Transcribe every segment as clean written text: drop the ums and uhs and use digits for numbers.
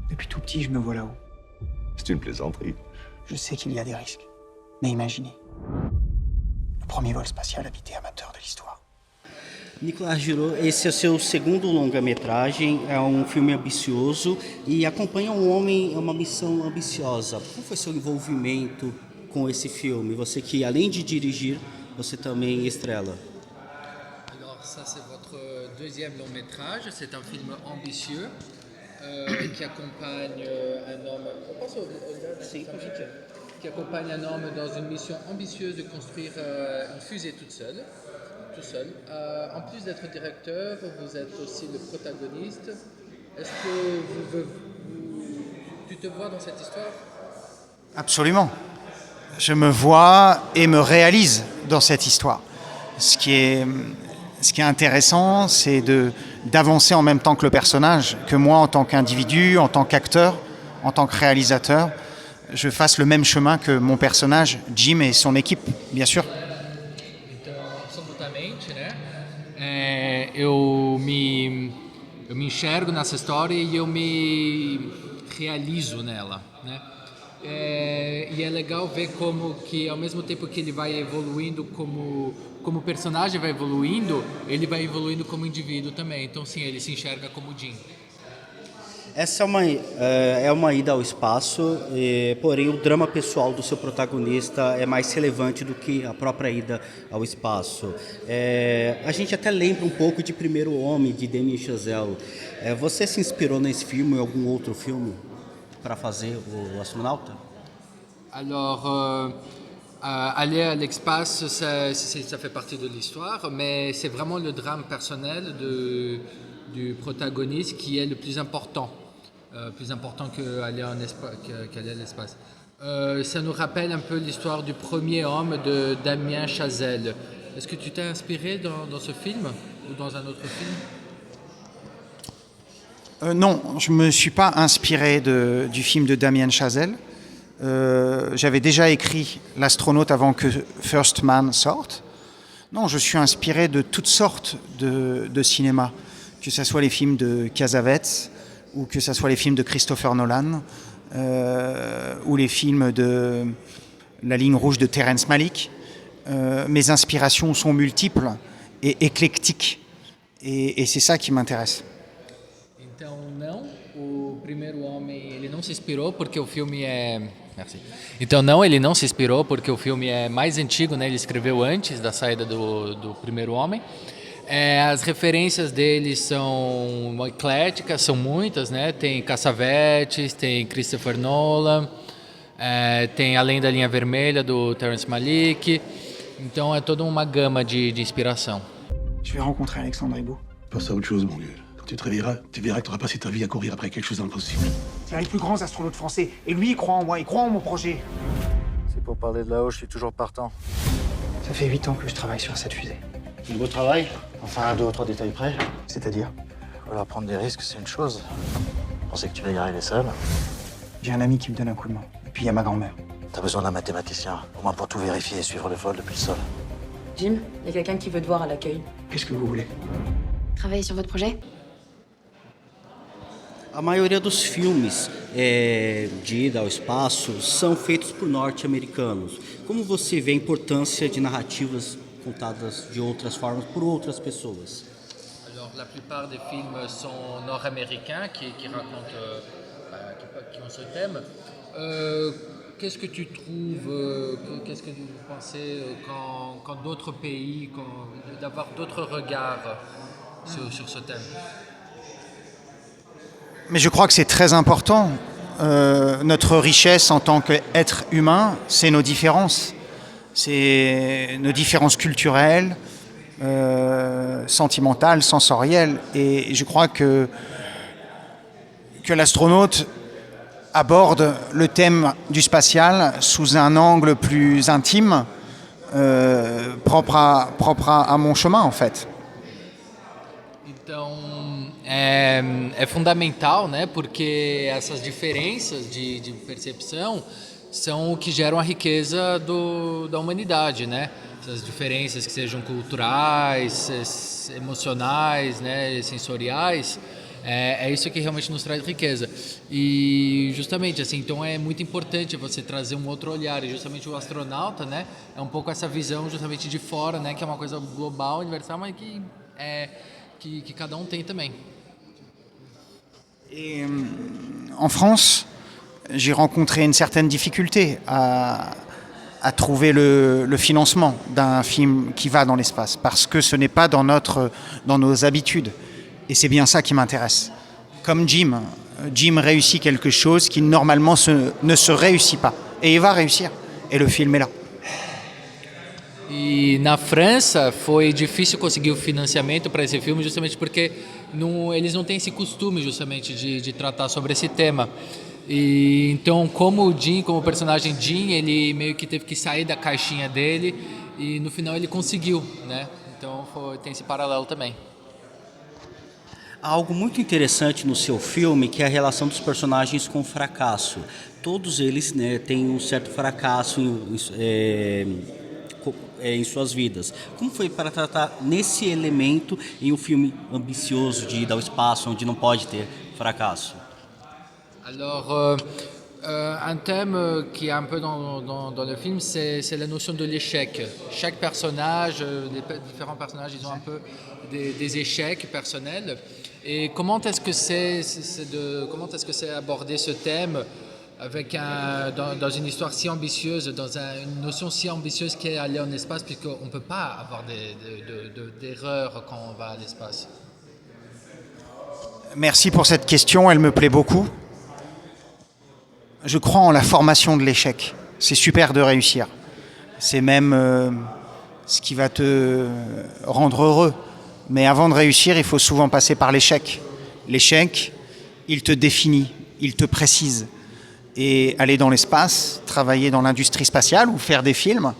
Depuis tout petit, je me vois là-haut. C'est une plaisanterie. Je sais qu'il y a des risques. Mais imaginez. Le premier vol spatial habité amateur de l'histoire. Nicolas Giraud, esse é o seu segundo longa-metragem, é um filme ambicioso e acompanha um homem em uma missão ambiciosa. Qual foi seu envolvimento com esse filme? Você que, além de dirigir, você também estrela. Alors ça c'est votre deuxième long métrage, c'est un film ambitieux qui accompagne un homme. On passe qui accompagne un homme dans une mission ambitieuse de construire une fusée tout seul. En plus d'être directeur, vous êtes aussi le protagoniste. Est-ce que tu te vois dans cette histoire? Absolument. Je me vois et me réalise dans cette histoire. Ce qui est intéressant, c'est d'avancer en même temps que le personnage, que moi en tant qu'individu, en tant qu'acteur, en tant que réalisateur, je fasse le même chemin que mon personnage, Jim et son équipe, bien sûr. Então, absolutamente, né? Eu me enxergo nessa história e eu me realizo nela, né? E é legal ver como que ao mesmo tempo que ele vai evoluindo como personagem vai evoluindo, ele vai evoluindo como indivíduo também. Então sim, ele se enxerga como Jim. Essa é uma ida ao espaço, porém o drama pessoal do seu protagonista é mais relevante do que a própria ida ao espaço. A gente até lembra um pouco de Primeiro Homem, de Damien Chazelle. Você se inspirou nesse filme ou em algum outro filme para fazer o astronauta? Alors, aller à l'espace, ça fait partie de l'histoire, mais c'est vraiment le drame personnel du protagoniste qui est le plus important qu'aller à l'espace. Ça nous rappelle un peu l'histoire du premier homme de Damien Chazelle. Est-ce que tu t'es inspiré dans ce film ou dans un autre film? Non, je ne me suis pas inspiré du film de Damien Chazelle. J'avais déjà écrit L'astronaute avant que First Man sorte. Non, je suis inspiré de toutes sortes de cinéma, que ce soit les films de Cassavetes ou que ce soit les films de Christopher Nolan ou les films de La ligne rouge de Terrence Malick. Mes inspirations sont multiples et éclectiques et c'est ça qui m'intéresse. Então não, o primeiro homem ele não se inspirou porque o filme é. Merci. Então não, ele não se inspirou porque o filme é mais antigo, né? Ele escreveu antes da saída do primeiro homem. As referências dele são ecléticas, são muitas, né? Tem Cassavetes, tem Christopher Nolan, tem Além da Linha Vermelha do Terrence Malick. Então é toda uma gama de inspiração. Je vais rencontrer Alexandre Hibou. Pense à autre chose, mon gueule. Quand tu te réveilleras, tu verras que tu n'auras pas passé ta vie à courir après quelque chose d'impossible. C'est un des plus grands astronautes français. Et lui, il croit en moi, il croit en mon projet. C'est pour parler de là-haut, je suis toujours partant. Ça fait 8 ans que je travaille sur cette fusée. Un beau travail, enfin à 2 ou 3 détails près. C'est-à-dire, Voilà, prendre des risques, c'est une chose. Penser que tu vas y arriver seul. j'ai un ami qui me donne un coup de main. Et puis il y a ma grand-mère. T'as besoin d'un mathématicien, au moins pour tout vérifier et suivre le vol depuis le sol. Jim, il y a quelqu'un qui veut te voir à l'accueil. Qu'est-ce que vous voulez? Travailler sur votre projet? A maioria dos filmes de ida ao espaço são feitos por norte-americanos. Como você vê a importância de narrativas contadas de outras formas por outras pessoas? Alors la plupart des films sont nord-américains qui racontent, qui ont ce thème. Qu'est-ce que tu trouves, qu'est-ce que vous pensez quand d'autres pays, d'avoir d'autres regards sur ce thème? Mais je crois que c'est très important. Notre richesse en tant qu'être humain, c'est nos différences. C'est nos différences culturelles, sentimentales, sensorielles. Et je crois que l'astronaute aborde le thème du spatial sous un angle plus intime, propre à mon chemin, en fait. Então, é fundamental, né? Porque essas diferenças de percepção são o que geram a riqueza da humanidade, né? Essas diferenças que sejam culturais, emocionais, né? Sensoriais, É isso que realmente nos traz riqueza. E justamente assim, então é muito importante você trazer um outro olhar. E justamente o astronauta, né, é um pouco essa visão justamente de fora, né, que é uma coisa global, universal, mas que cada um tem também. Et en France, j'ai rencontré une certaine difficulté à trouver le financement d'un film qui va dans l'espace, parce que ce n'est pas dans nos habitudes. Et c'est bien ça qui m'intéresse. Comme Jim réussit quelque chose qui normalement ne se réussit pas. Et il va réussir. Et le film est là. E na França foi difícil conseguir o financiamento para esse filme justamente porque eles não têm esse costume justamente de tratar sobre esse tema. E então como o Jim, como o personagem Jim, ele meio que teve que sair da caixinha dele e no final ele conseguiu, né? Então tem esse paralelo também. Há algo muito interessante no seu filme, que é a relação dos personagens com o fracasso. Todos eles, né, têm um certo fracasso em suas vidas. Como foi para tratar nesse elemento em um filme ambicioso de ir ao espaço, onde não pode ter fracasso? Alors, un thème qui est un peu dans le film, c'est la notion de l'échec. Chaque personnage, les différents personnages, ils ont un peu des échecs personnels. Et comment est-ce que c'est aborder ce thème avec dans une histoire si ambitieuse, une notion si ambitieuse qu'est aller en espace, puisqu'on ne peut pas avoir d'erreurs quand on va à l'espace. Merci pour cette question, elle me plaît beaucoup. Je crois en la formation de l'échec. C'est super de réussir. C'est même ce qui va te rendre heureux. Mais avant de réussir, il faut souvent passer par l'échec. L'échec, il te définit, il te précise. Et aller dans l'espace, travailler dans l'industrie spatiale ou faire des films,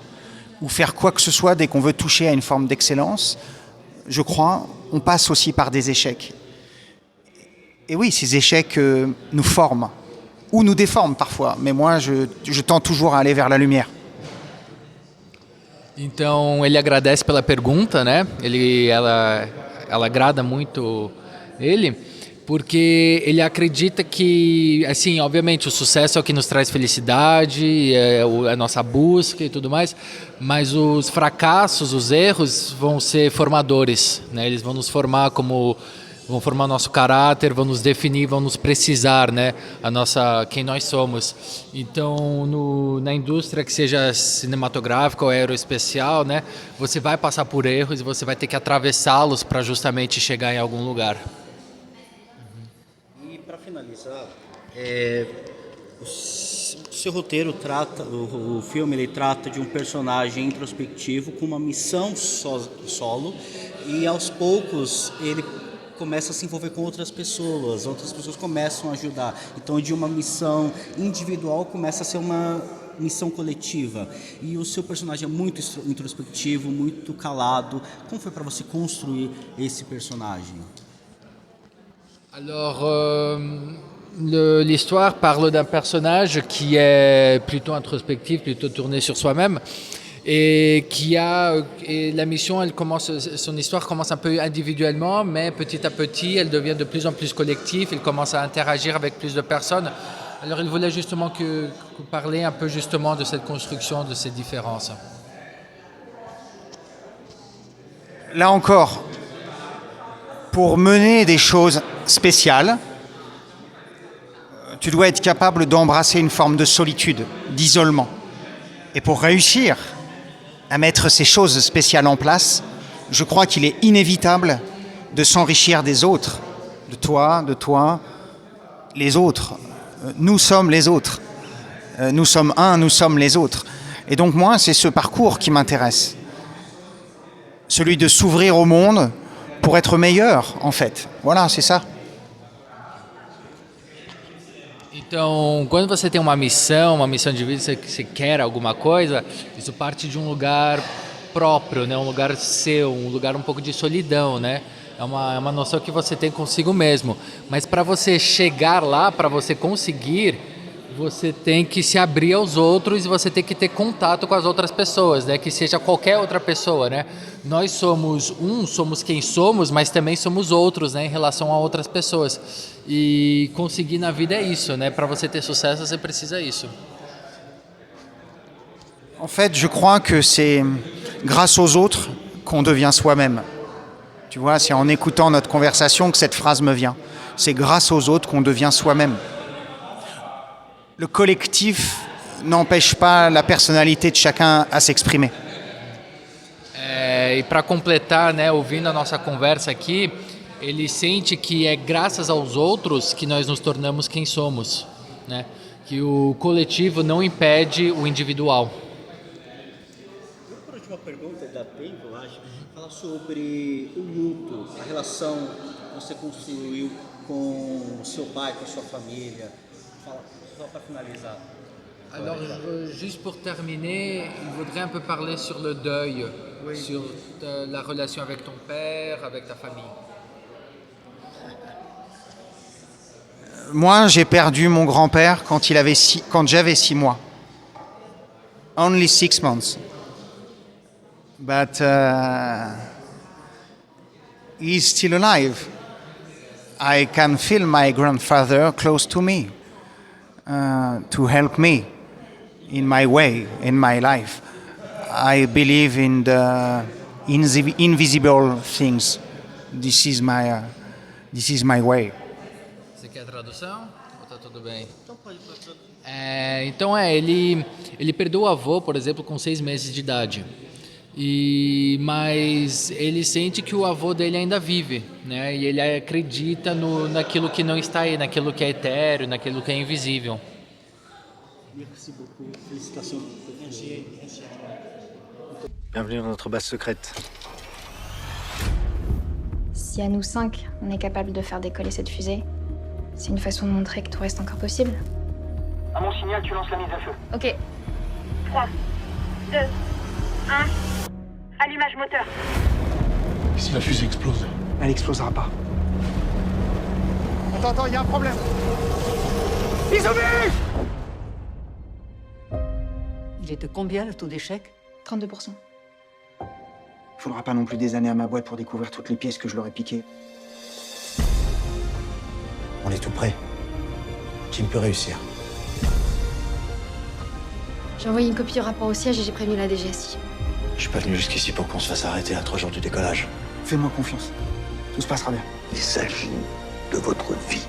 ou faire quoi que ce soit dès qu'on veut toucher à une forme d'excellence, je crois, on passe aussi par des échecs. Et oui, ces échecs nous forment, ou nous déforment parfois. Mais moi, je tends toujours à aller vers la lumière. Então ele agradece pela pergunta, né? Ela agrada muito ele, porque ele acredita que, assim, obviamente o sucesso é o que nos traz felicidade, é a nossa busca e tudo mais, mas os fracassos, os erros vão ser formadores, né? Eles vão nos formar vão formar nosso caráter, vão nos definir, vão nos precisar, né? Quem nós somos. Então, na indústria que seja cinematográfica ou aeroespacial, né? Você vai passar por erros e você vai ter que atravessá-los para justamente chegar em algum lugar. E para finalizar, o seu roteiro trata, o filme ele trata de um personagem introspectivo com uma missão solo e aos poucos ele começa a se envolver com outras pessoas começam a ajudar. Então, de uma missão individual começa a ser uma missão coletiva. E o seu personagem é muito introspectivo, muito calado. Como foi para você construir esse personagem? Alors, l'histoire parle d'un personnage qui est plutôt introspectif, plutôt tourné sur soi-même. Et la mission, son histoire commence un peu individuellement, mais petit à petit, elle devient de plus en plus collective. Il commence à interagir avec plus de personnes. Alors, il voulait justement parler un peu justement de cette construction, de ces différences. Là encore, pour mener des choses spéciales, tu dois être capable d'embrasser une forme de solitude, d'isolement. Et pour réussir à mettre ces choses spéciales en place, je crois qu'il est inévitable de s'enrichir des autres, de toi, les autres. Nous sommes les autres. Nous sommes un, nous sommes les autres. Et donc moi, c'est ce parcours qui m'intéresse. Celui de s'ouvrir au monde pour être meilleur, en fait. Voilà, c'est ça. Então, quando você tem uma missão de vida, você quer alguma coisa, isso parte de um lugar próprio, né? Um lugar seu, um lugar um pouco de solidão, né? É uma noção que você tem consigo mesmo. Mas para você chegar lá, para você conseguir, você tem que se abrir aos outros e você tem que ter contato com as outras pessoas, né? Que seja qualquer outra pessoa, né? Nós somos quem somos, mas também somos outros, né? Em relação a outras pessoas. E conseguir na vida é isso, né? Para você ter sucesso, você precisa isso. En fait, je crois que c'est grâce aux autres qu'on devient soi-même. Tu vois, c'est en écoutant notre conversation que cette phrase me vient. C'est grâce aux autres qu'on devient soi-même. Le collectif n'empêche pas la personnalité de chacun à s'exprimer. E para completar, né, ouvindo a nossa conversa aqui, ele sente que é graças aos outros que nós nos tornamos quem somos, né? Que o coletivo não impede o individual. Por última pergunta, dá tempo, eu acho. Fala sobre o luto, a relação que você construiu com o seu pai, com a sua família. Fala, só para finalizar. Alors, juste pour terminer, il voudrait un peu parler sur le deuil, sur la relation avec ton père, avec ta famille. Moi, j'ai perdu mon grand-père quand j'avais 6 mois. Only 6 months. But he's still alive. I can feel my grandfather close to me to help me in my way, in my life. I believe in the invisible things. This is my way. Você quer a tradução? Ou tá tudo bem? Então pode traduzir. Então ele perdeu o avô, por exemplo, com 6 meses de idade. Mas ele sente que o avô dele ainda vive, né? E ele acredita naquilo que não está aí, naquilo que é etéreo, naquilo que é invisível. Bienvenue dans notre base secrète. Si à nous 5, on est capable de faire décoller cette fusée, c'est une façon de montrer que tout reste encore possible. À mon signal, tu lances la mise à feu. Ok. 3, 2, 1. Allumage moteur. Et si la fusée explose? Elle explosera pas. Attends, il y a un problème. Izumi! Il est de combien le taux d'échec? 32%. Faudra pas non plus des années à ma boîte pour découvrir toutes les pièces que je leur ai piquées. On est tout prêt. Kim peut réussir. J'ai envoyé une copie du rapport au siège et j'ai prévenu la DGSI. Je suis pas venu jusqu'ici pour qu'on se fasse arrêter à 3 jours du décollage. Fais-moi confiance. Tout se passera bien. Il s'agit de votre vie.